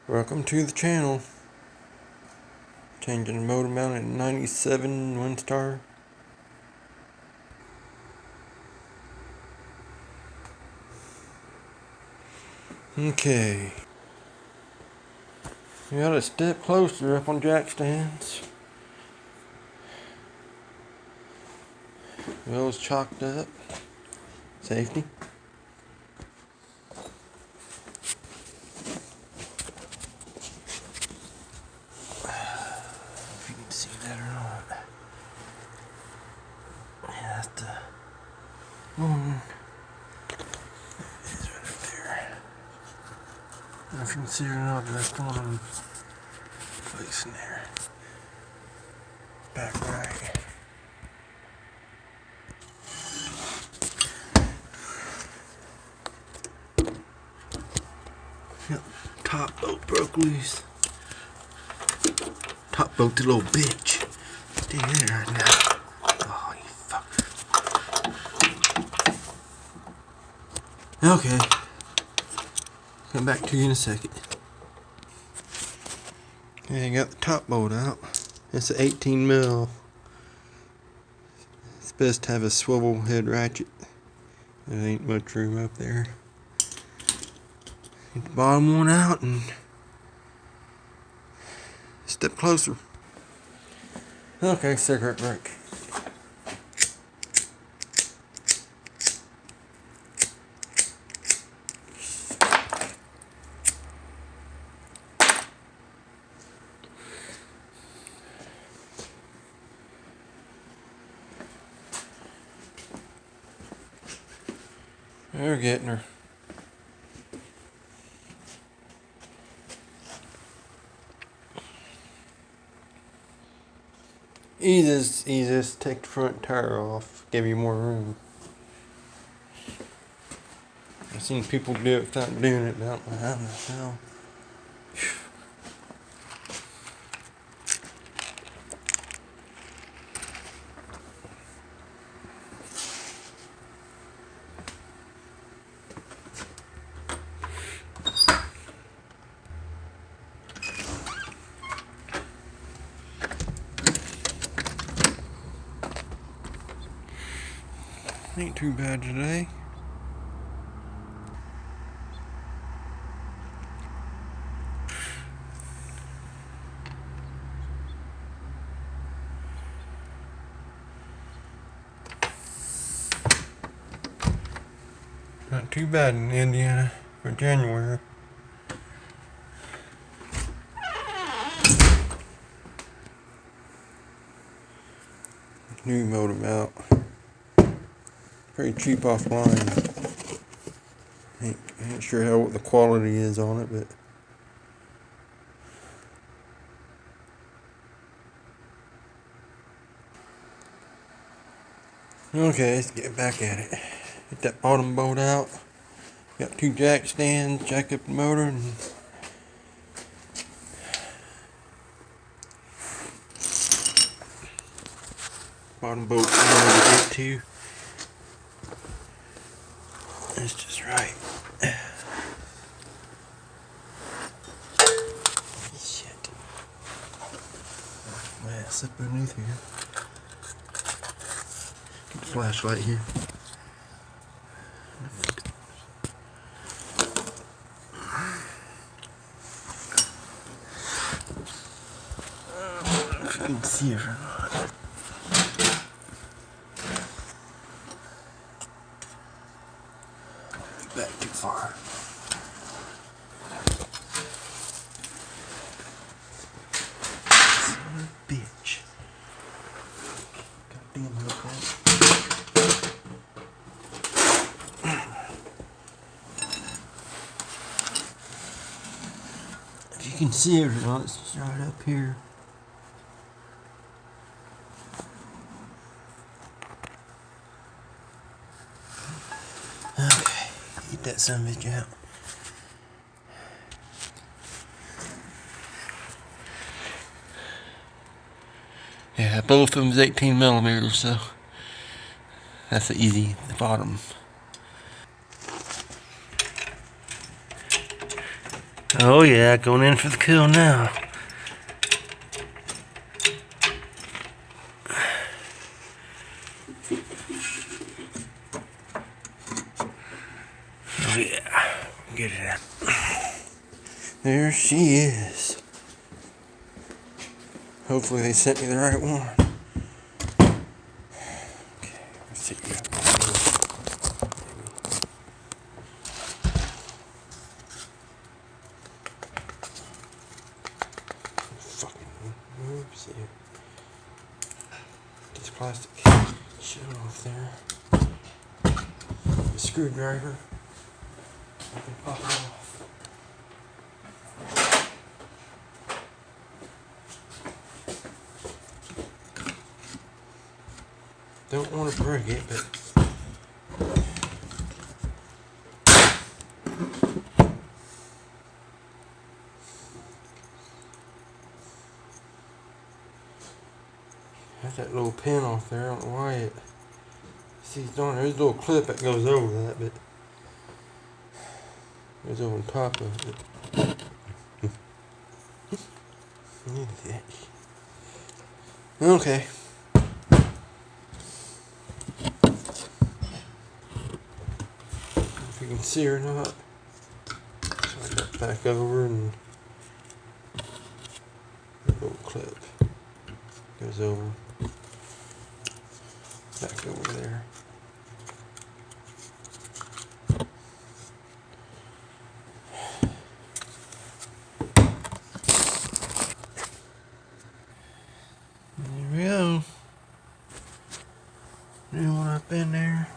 Welcome to the channel. Changing the motor mount at 97 Windstar. Okay. We got a step closer up on jack stands. Wheels chalked up. Safety. If you can see that or not. Yeah, that's the one. It's right up there. I don't know if you can see it or not, but that's the one I'm placing there. Back right. Yep, top bolt broke loose. Top bolt, the little bitch. Stay there right now. Oh, you fucker. Okay. Come back to you in a second. Okay, I got the top bolt out. It's an 18 mil. It's best to have a swivel head ratchet. There ain't much room up there. Get the bottom one out and step closer. Okay, cigarette break. We're getting her. Easiest, take the front tire off, give you more room. I've seen people do it without doing it, but I don't know how myself. Ain't too bad today. Not too bad in Indiana for January. New motor mount. Pretty cheap offline. Ain't sure what the quality is on it, but okay, let's get back at it. Get that bottom bolt out. Got two jack stands, jack up the motor, and bottom bolt to get to. It's just right. Shit. Man, it's up underneath here. Get the flashlight here. If you can see it or not. Back too far. Son of a bitch. Goddamn hook on. If you can see it or not, it's just right up here. Okay, get that son of a bitch out. Yeah, both of them's 18 millimeters, so that's the easy, the bottom. Oh yeah, going in for the kill now. Oh yeah, get it out. There she is. Hopefully they sent me the right one. Okay, let's see. Fucking moves here. Get this plastic shit off there. The screwdriver. I can pop it off. Don't want to break it, but got that little pin off there. I don't know why it. See, there's a little clip that goes over that, but goes over on top of it. Okay. If you can see or not. Slide that back over and a little clip goes over. Back over there. There we go. New one up in there.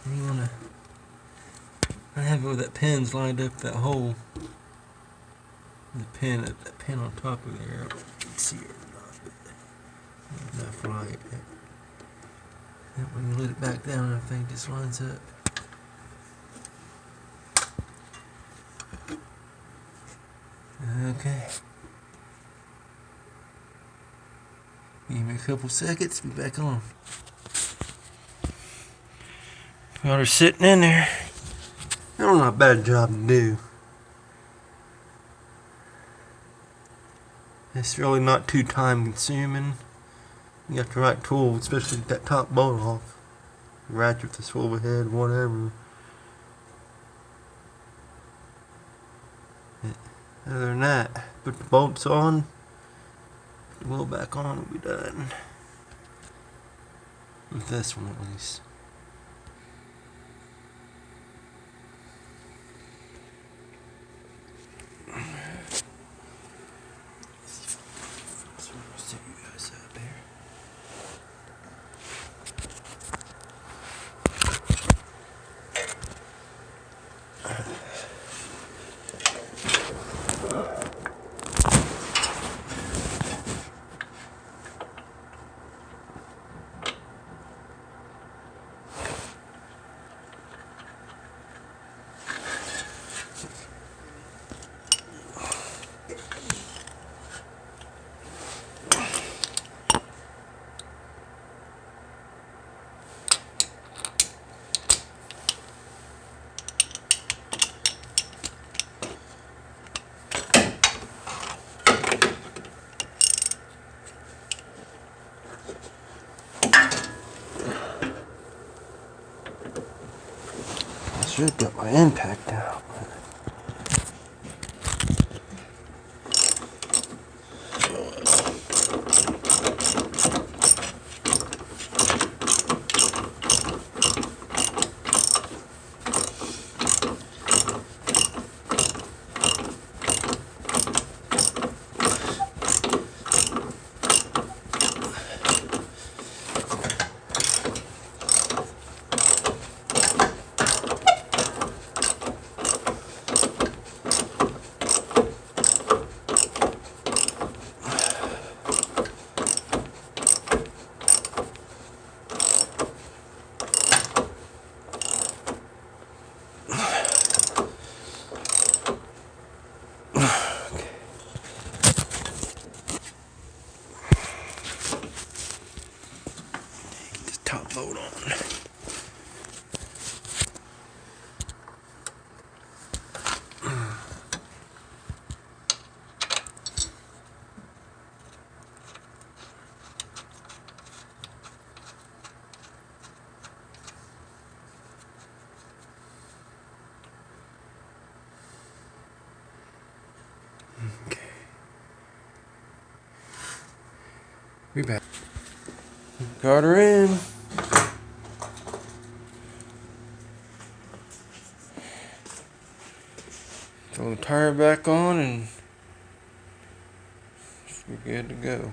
You wanna I have it with that pin's lined up that hole. The pin that pin on top of there. You can see it or not, but enough light. And when you let it back down, everything just lines up. Okay. Give me a couple seconds, be back on. Got her sitting in there. That was not a bad job to do. It's really not too time consuming. You got the right tool, especially get that top bolt off. Ratchet the swivel head, whatever. Other than that, put the bolts on, put the wheel back on, we'll be done. With this one at least. I should have got my impact out. Be back. Got her in. Throw the tire back on and we're good to go.